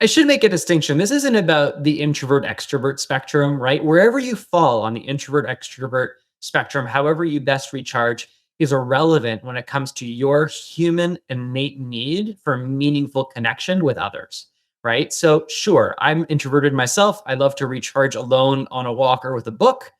I should make a distinction. This isn't about the introvert extrovert spectrum, right? Wherever you fall on the introvert extrovert spectrum, however you best recharge is irrelevant when it comes to your human innate need for meaningful connection with others, right? So, sure, I'm introverted myself. I love to recharge alone on a walk or with a book,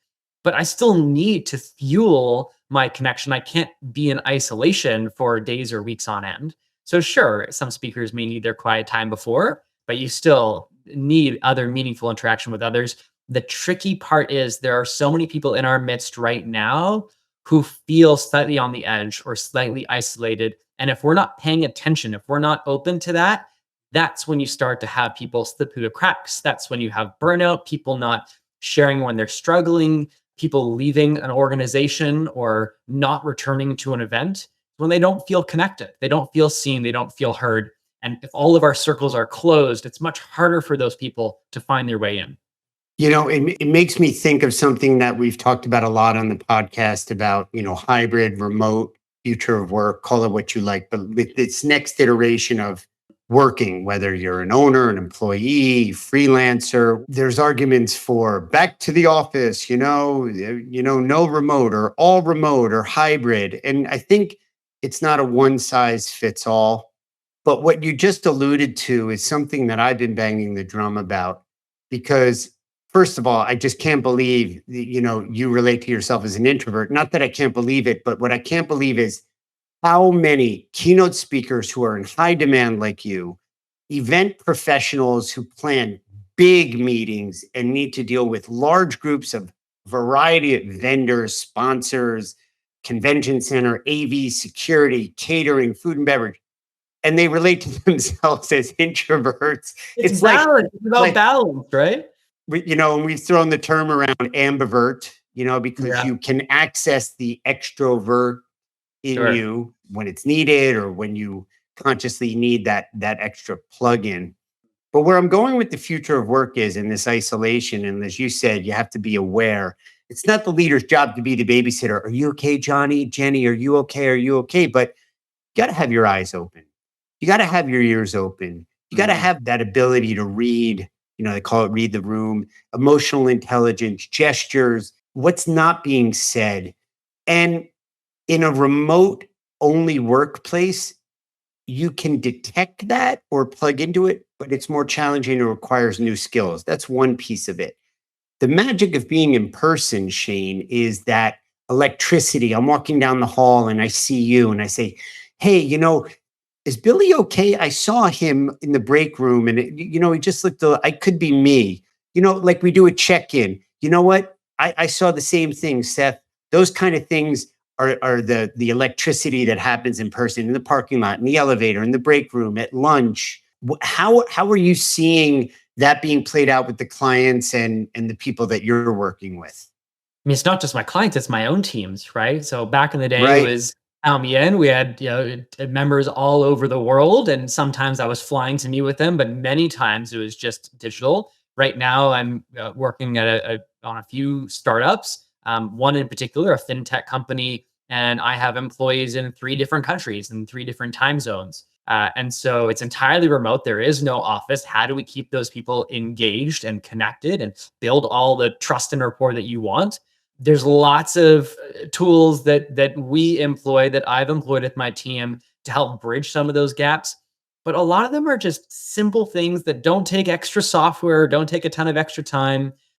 but I still need to fuel my connection. I can't be in isolation for days or weeks on end. So, sure, some speakers may need their quiet time before, but you still need other meaningful interaction with others. The tricky part is there are so many people in our midst right now who feel slightly on the edge or slightly isolated. And if we're not paying attention, if we're not open to that, that's when you start to have people slip through the cracks. That's when you have burnout, people not sharing when they're struggling, people leaving an organization or not returning to an event when they don't feel connected, they don't feel seen, they don't feel heard. And if all of our circles are closed, it's much harder for those people to find their way in. It makes me think of something that we've talked about a lot on the podcast about, hybrid, remote, future of work, call it what you like. But with this next iteration of working, whether you're an owner, an employee, freelancer, there's arguments for back to the office, no remote or all remote or hybrid. And I think it's not a one size fits all. But what you just alluded to is something that I've been banging the drum about because first of all, I just can't believe you relate to yourself as an introvert. Not that I can't believe it, but what I can't believe is how many keynote speakers who are in high demand like you, event professionals who plan big meetings and need to deal with large groups of variety of vendors, sponsors, convention center, AV, security, catering, food and beverage, and they relate to themselves as introverts. It's It's like balance. It's about like balance, right? and we've thrown the term around ambivert, because Yeah, you can access the extrovert in sure. you when it's needed or when you consciously need that extra plug-in. But where I'm going with the future of work is in this isolation, and as you said, you have to be aware. It's not the leader's job to be the babysitter. Are you okay, Johnny? Jenny, are you okay? Are you okay? But you got to have your eyes open. You got to have your ears open. You got to Mhm. have that ability to read, they call it read the room, emotional intelligence, gestures, what's not being said. And in a remote only workplace, you can detect that or plug into it, but it's more challenging and requires new skills. That's one piece of it. The magic of being in person, Shane, is that electricity. I'm walking down the hall and I see you and I say, hey, is Billy okay? I saw him in the break room and, he just looked, I could be me, like we do a check in. You know what? I saw the same thing, Seth. Those kind of things are the electricity that happens in person in the parking lot, in the elevator, in the break room, at lunch. How are you seeing that being played out with the clients and the people that you're working with? I mean, it's not just my clients, it's my own teams, right? So back in the day, it Right. was count me in. We had members all over the world, and sometimes I was flying to meet with them, but many times it was just digital. Right now, I'm working at on a few startups. One in particular, a fintech company, and I have employees in 3 different countries and 3 different time zones. And so it's entirely remote. There is no office. How do we keep those people engaged and connected and build all the trust and rapport that you want? There's lots of tools that we employ, that I've employed with my team to help bridge some of those gaps. But a lot of them are just simple things that don't take extra software, don't take a ton of extra time.